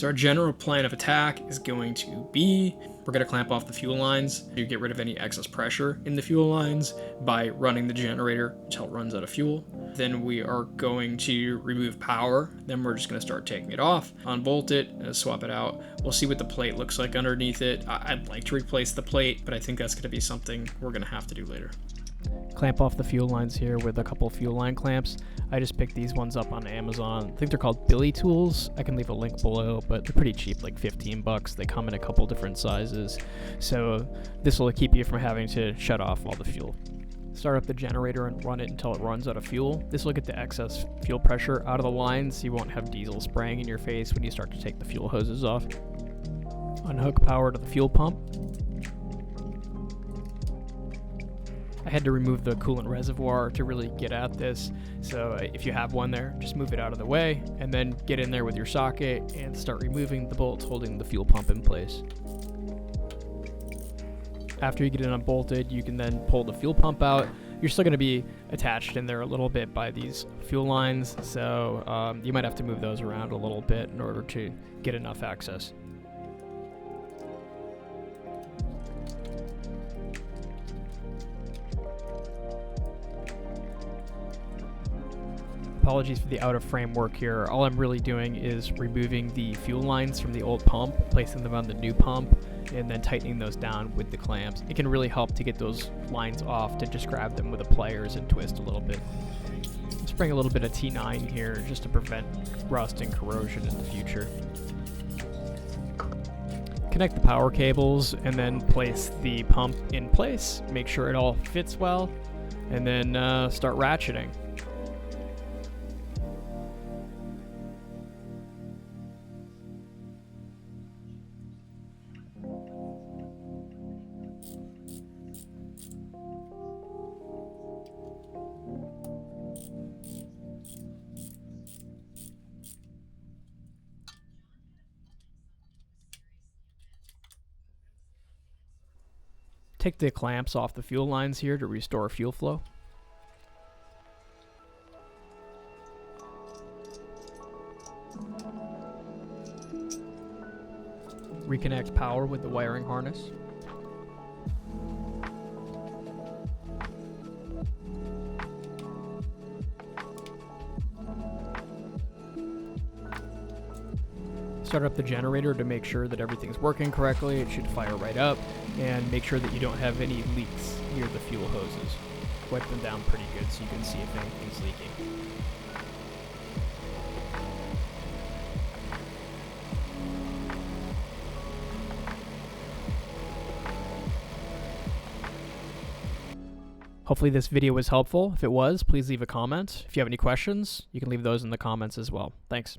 So our general plan of attack is going to be, we're going to clamp off the fuel lines to get rid of any excess pressure in the fuel lines by running the generator until it runs out of fuel. Then we are going to remove power. Then we're just going to start taking it off, unbolt it, swap it out. We'll see what the plate looks like underneath it. I'd like to replace the plate, but I think that's going to be something we're going to have to do later. Clamp off the fuel lines here with a couple fuel line clamps. I just picked these ones up on Amazon. I think they're called Billy Tools. I can leave a link below, but they're pretty cheap, like 15 bucks. They come in a couple different sizes. So this will keep you from having to shut off all the fuel. Start up the generator and run it until it runs out of fuel. This will get the excess fuel pressure out of the lines, so you won't have diesel spraying in your face when you start to take the fuel hoses off. Unhook power to the fuel pump. I had to remove the coolant reservoir to really get at this, so if you have one there, just move it out of the way, and then get in there with your socket and start removing the bolts holding the fuel pump in place. After you get it unbolted, you can then pull the fuel pump out. You're still going to be attached in there a little bit by these fuel lines, so you might have to move those around a little bit in order to get enough access. Apologies for the out of frame work here. All I'm really doing is removing the fuel lines from the old pump, placing them on the new pump, and then tightening those down with the clamps. It can really help to get those lines off, to just grab them with the pliers and twist a little bit. Let's bring a little bit of T9 here just to prevent rust and corrosion in the future. Connect the power cables and then place the pump in place. Make sure it all fits well, and then start ratcheting. Take the clamps off the fuel lines here to restore fuel flow. Reconnect power with the wiring harness. Start up the generator to make sure that everything's working correctly. It should fire right up, and make sure that you don't have any leaks near the fuel hoses. Wipe them down pretty good so you can see if anything's leaking. Hopefully this video was helpful. If it was, please leave a comment. If you have any questions, you can leave those in the comments as well. Thanks.